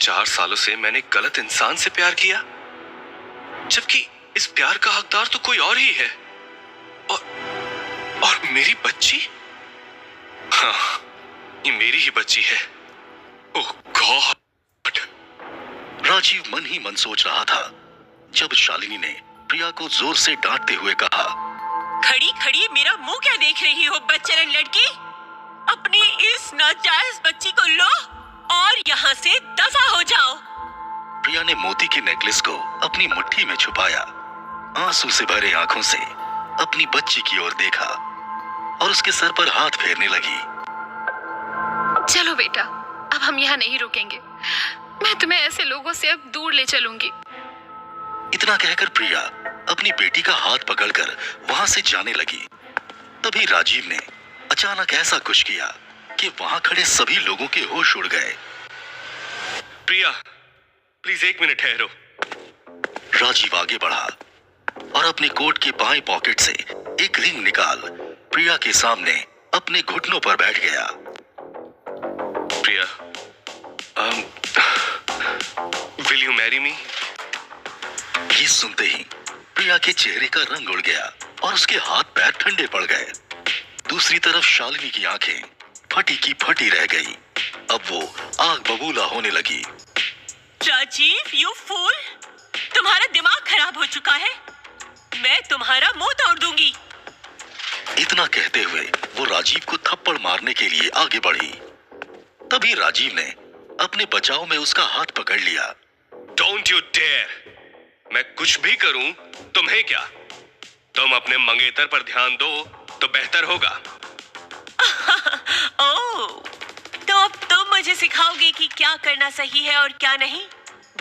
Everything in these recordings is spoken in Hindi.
4 सालों से मैंने गलत इंसान से प्यार किया, जबकि इस प्यार का हकदार तो कोई और ही है। और मेरी बच्ची, हाँ, ये मेरी ही बच्ची है। ओह गॉड। राजीव मन ही मन सोच रहा था जब शालिनी ने प्रिया को जोर से डांटते हुए कहा, खड़ी खड़ी मेरा मुंह क्या देख रही हो बदचलन लड़की? अपनी इस नाजायज बच्ची को लो और यहाँ से दफा हो जाओ। प्रिया ने मोती के नेकलेस को अपनी मुट्ठी में छुपाया, आंसू से भरे आंखों से अपनी बच्ची की ओर देखा और उसके सर पर हाथ फेरने लगी। चलो बेटा, अब हम यहाँ नहीं रुकेंगे। मैं तुम्हें ऐसे लोगों से अब दूर ले चलूंगी। इतना कहकर प्रिया अपनी बेटी का हाथ पकड़कर वहां से जाने लगी। तभी राजीव ने अचानक ऐसा कुछ किया कि वहां खड़े सभी लोगों के होश उड़ गए। प्रिया, प्लीज 1 मिनट ठहरो। राजीव आगे बढ़ा और अपने कोट के बाएं पॉकेट से एक रिंग निकाल प्रिया के सामने अपने घुटनों पर बैठ गया। प्रिया, विल यू मैरी मी? ये सुनते ही प्रिया के चेहरे का रंग उड़ गया और उसके हाथ पैर ठंडे पड़ गए। दूसरी तरफ शालिनी की आंखें फटी की फटी रह गई। अब वो आग बबूला होने लगी। राजीव, यू फूल, तुम्हारा दिमाग खराब हो चुका है। मैं तुम्हारा मुंह तोड़ दूंगी। इतना कहते हुए वो राजीव को थप्पड़ मारने के लिए आगे बढ़ी। तभी राजीव ने अपने बचाव में उसका हाथ पकड़ लिया। Don't you dare. मैं कुछ भी करूं, तुम्हें क्या? तुम अपने मंगेतर पर ध्यान दो तो बेहतर होगा। ओह, तो अब तुम मुझे सिखाओगे कि क्या करना सही है और क्या नहीं।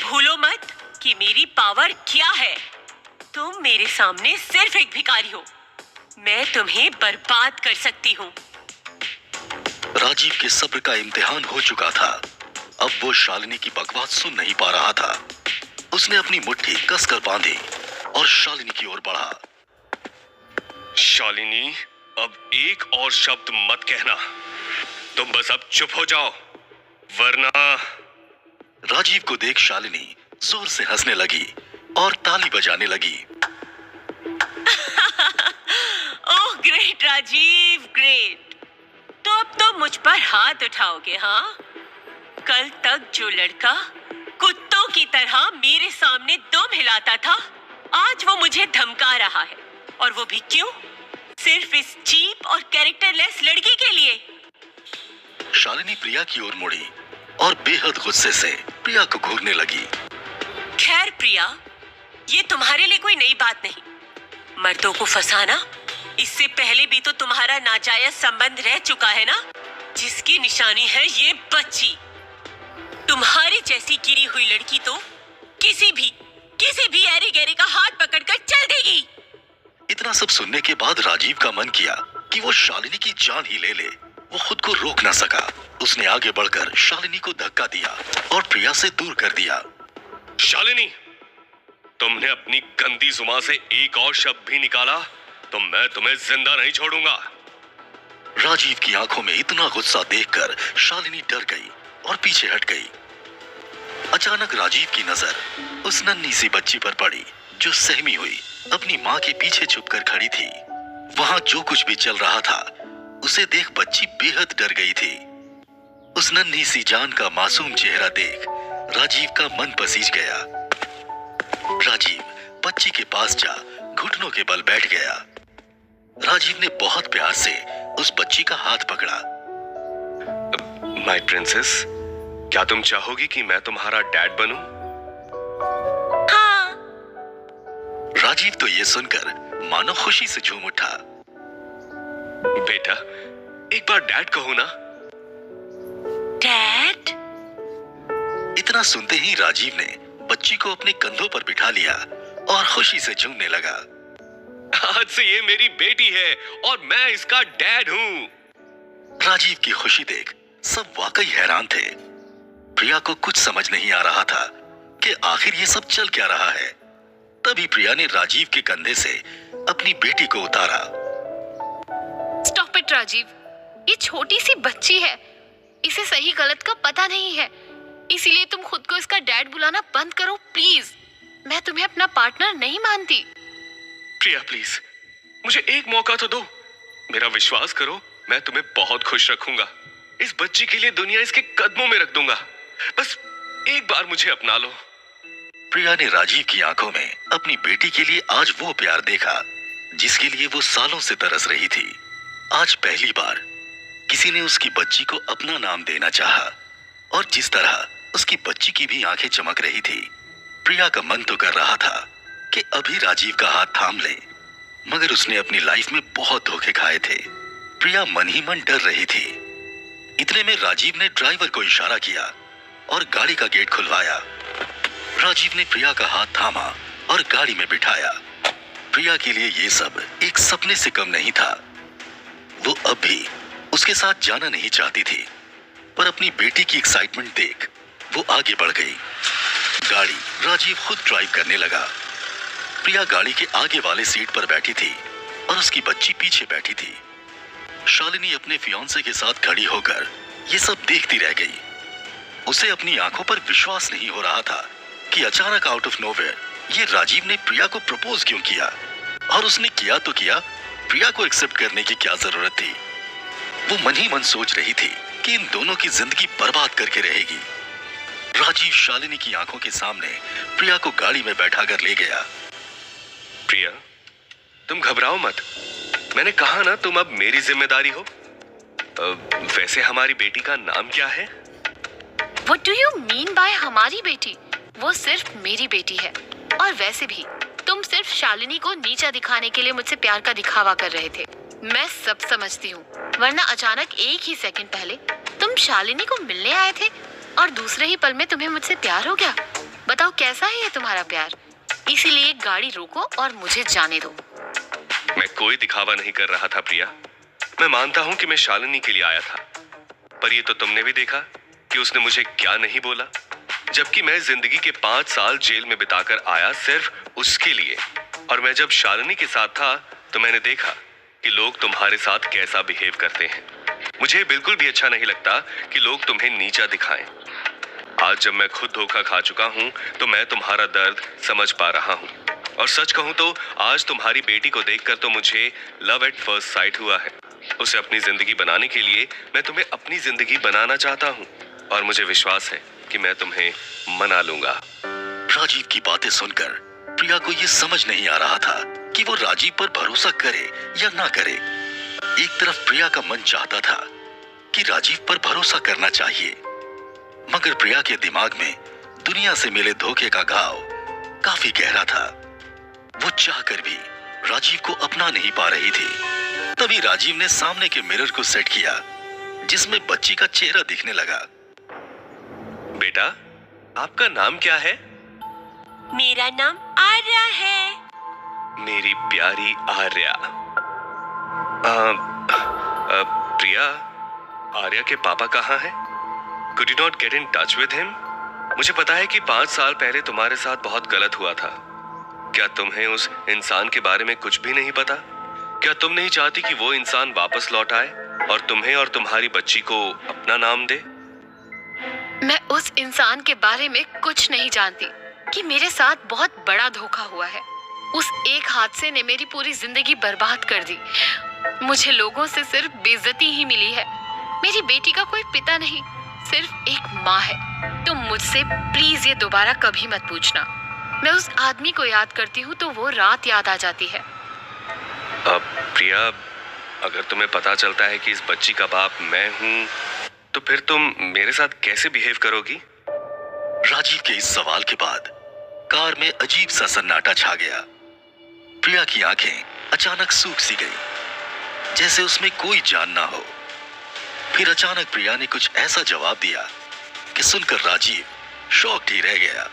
भूलो मत कि मेरी पावर क्या है। तुम मेरे सामने सिर्फ एक भिखारी हो। मैं तुम्हें बर्बाद कर सकती हूँ। राजीव के सब्र का इम्तिहान हो चुका था। अब वो शालिनी की बकवास सुन नहीं पा रहा था। उसने अपनी मुट्ठी कसकर बांधी और शालिनी की ओर बढ़ा। शालिनी, अब एक और शब्द मत कहना। तुम बस अब चुप हो जाओ, वरना। राजीव को देख शालिनी जोर से हंसने लगी और ताली बजाने लगी। Oh great Rajiv, great. तो अब तो मुझ पर हाथ उठाओगे, हाँ? कल तक जो लड़का कुत्तों की तरह मेरे सामने दुम हिलाता था, आज वो मुझे धमका रहा है। और वो भी क्यों? सिर्फ इस चीप और कैरेक्टरलेस लड़की के लिए। शालिनी प्रिया की ओर मुड़ी और बेहद गुस्से से प्रिया को घूरने लगी। खैर प्रिया, ये तुम्हारे लिए कोई नई बात नहीं। मर्दों को फंसाना इससे पहले भी तो तुम्हारा नाजायज संबंध रह चुका है ना, जिसकी निशानी है ये बच्ची। तुम्हारी जैसी गिरी हुई लड़की तो किसी भी एरी गैरी का हाथ पकड़कर चल देगी। इतना सब सुनने के बाद राजीव का मन किया कि वो शालिनी की जान ही ले ले। वो खुद को रोक ना सका। उसने आगे बढ़कर शालिनी को धक्का दिया और प्रिया से दूर कर दिया। शालिनी, तुमने अपनी गंदी जुबान से एक और शब्द भी निकाला तो मैं तुम्हें जिंदा नहीं छोड़ूंगा। राजीव की आंखों में इतना गुस्सा देखकर शालिनी डर गई और पीछे हट गई। अचानक राजीव की नजर उस नन्ही सी बच्ची पर पड़ी जो सहमी हुई अपनी माँ के पीछे छुपकर खड़ी थी। वहां जो कुछ भी चल रहा था उसे देख बच्ची बेहद डर गई थी। उस नन्ही सी जान का मासूम चेहरा देख राजीव का मन पसीज गया। राजीव बच्ची के पास जा घुटनों के बल बैठ गया। राजीव ने बहुत प्यार से उस बच्ची का हाथ पकड़ा। माय प्रिंसेस, क्या तुम चाहोगी कि मैं तुम्हारा डैड बनूं? हाँ। राजीव तो ये सुनकर मानो खुशी से झूम उठा। बेटा, एक बार डैड कहो ना। डैड? इतना सुनते ही राजीव ने बच्ची को अपने कंधों पर बिठा लिया और खुशी से झूमने लगा। आज से ये मेरी बेटी है और मैं इसका डैड हूं। राजीव की खुशी देख सब वाकई हैरान थे। प्रिया को कुछ समझ नहीं आ रहा था कि आखिर ये सब चल क्या रहा है। तभी प्रिया ने राजीव के कंधे से अपनी बेटी को उतारा। स्टॉप इट राजीव, ये छोटी सी बच्ची है। इसे सही गलत का पता नहीं है। इसीलिए तुम खुद को इसका डैड बुलाना बंद करो प्लीज। मैं तुम्हें अपना पार्टनर नहीं मानती। प्रिया प्लीज, मुझे एक मौका तो दो। मेरा विश्वास करो, मैं तुम्हें बहुत खुश रखूंगा। इस बच्ची के लिए दुनिया इसके कदमों में रख दूंगा। बस एक बार मुझे अपना लो। प्रिया ने राजीव की आंखों में अपनी बेटी के लिए आज वो प्यार देखा जिसके लिए वो सालों से तरस रही थी। आज पहली बार किसी ने उसकी बच्ची को अपना नाम देना चाहा, और जिस तरह उसकी बच्ची की भी आंखें चमक रही थी, प्रिया का मन तो कर रहा था कि अभी राजीव का हाथ थाम ले, मगर उसने अपनी लाइफ में बहुत धोखे खाए थे। प्रिया मन ही मन डर रही थी। इतने में राजीव ने ड्राइवर को इशारा किया और गाड़ी का गेट खुलवाया। राजीव ने प्रिया का हाथ थामा और गाड़ी में बिठाया। प्रिया के लिए ये सब एक सपने से कम नहीं था। वो अब भी उसके साथ जाना नहीं चाहती थी, पर अपनी बेटी की एक्साइटमेंट देख वो आगे बढ़ गई। गाड़ी राजीव खुद ड्राइव करने लगा। प्रिया गाड़ी के आगे वाले सीट पर बैठी थी और उसकी बच्ची पीछे बैठी थी। शालिनी अपने फियांसे के साथ खड़ी होकर ये सब देखती रह गई। उसे अपनी आंखों पर विश्वास नहीं हो रहा था कि अचानक आउट ऑफ नोवेयर ये राजीव ने प्रिया को प्रपोज क्यों किया, और उसने किया तो किया, प्रिया को एक्सेप्ट करने की क्या जरूरत थी। वो मन ही मन सोच रही थी कि इन दोनों की जिंदगी बर्बाद करके रहेगी। राजीव शालिनी की आंखों के सामने प्रिया को गाड़ी में बैठा कर ले गया। प्रिया, तुम घबराओ मत। मैंने कहा ना, तुम अब मेरी जिम्मेदारी हो। वैसे हमारी बेटी का नाम क्या है? What do you mean by हमारी बेटी? वो सिर्फ मेरी बेटी है। और वैसे भी तुम सिर्फ शालिनी को नीचा दिखाने के लिए मुझसे प्यार का दिखावा कर रहे थे। मैं सब समझती हूँ, वरना अचानक एक ही सेकंड पहले तुम शालिनी को मिलने आए थे और दूसरे ही पल में तुम्हें मुझसे प्यार हो गया। बताओ कैसा है ये तुम्हारा प्यार? इसीलिए गाड़ी रोको और मुझे जाने दो। मैं कोई दिखावा नहीं कर रहा था प्रिया। मैं मानता हूँ कि मैं शालिनी के लिए आया था, पर ये तो तुमने भी देखा कि उसने मुझे क्या नहीं बोला। जबकि मैं जिंदगी के 5 साल जेल में बिताकर आया सिर्फ उसके लिए। और मैं जब शालिनी के साथ था तो मैंने देखा कि लोग तुम्हारे साथ कैसा बिहेव करते हैं। मुझे बिल्कुल भी अच्छा नहीं लगता कि लोग तुम्हें नीचा दिखाएं। आज जब मैं खुद धोखा खा चुका हूं तो मैं तुम्हारा दर्द समझ पा रहा हूं। और सच कहूं तो आज तुम्हारी बेटी को देखकर तो मुझे लव एट फर्स्ट साइट हुआ है। उसे अपनी जिंदगी बनाने के लिए मैं तुम्हें अपनी जिंदगी बनाना चाहता हूं, और मुझे विश्वास है कि मैं तुम्हें मना लूंगा। राजीव की बातें सुनकर प्रिया को ये समझ नहीं आ रहा था कि वो राजीव पर भरोसा करे या ना करे। एक तरफ प्रिया का मन चाहता था कि राजीव पर भरोसा करना चाहिए, मगर प्रिया के दिमाग में दुनिया से मिले धोखे का घाव काफी गहरा था। वो चाहकर भी राजीव को अपना नहीं पा रही थी। तभी राजीव ने सामने के मिरर को सेट किया जिसमें बच्ची का चेहरा दिखने लगा। बेटा, आपका नाम क्या है? मेरा नाम आर्या है। मेरी प्यारी आर्या। प्रिया, आर्या के पापा कहाँ हैं? Could you not get in touch with him? मुझे पता है कि 5 साल पहले तुम्हारे साथ बहुत गलत हुआ था। क्या तुम्हें उस इंसान के बारे में कुछ भी नहीं पता? क्या तुम नहीं चाहती कि वो इंसान वापस लौट आए और तुम्हें और तुम्हारी बच्ची को अपना नाम दे? मैं उस इंसान के बारे में कुछ नहीं जानती कि मेरे साथ बहुत बड़ा धोखा हुआ है। उस एक हादसे ने मेरी पूरी जिंदगी बर्बाद कर दी। मुझे लोगों से सिर्फ बेइज्जती ही मिली है। मेरी बेटी का कोई पिता नहीं, सिर्फ एक माँ है। तुम मुझसे प्लीज ये दोबारा कभी मत पूछना। मैं उस आदमी को याद करती हूँ तो वो रात याद आ जाती है। प्रिया, अगर तुम्हें पता चलता है कि इस बच्ची का बाप मैं हूँ तो फिर तुम मेरे साथ कैसे बिहेव करोगी? राजीव के इस सवाल के बाद कार में अजीब सा सन्नाटा छा गया। प्रिया की आंखें अचानक सूख सी गई, जैसे उसमें कोई जान ना हो। फिर अचानक प्रिया ने कुछ ऐसा जवाब दिया कि सुनकर राजीव शॉक्ड ही रह गया।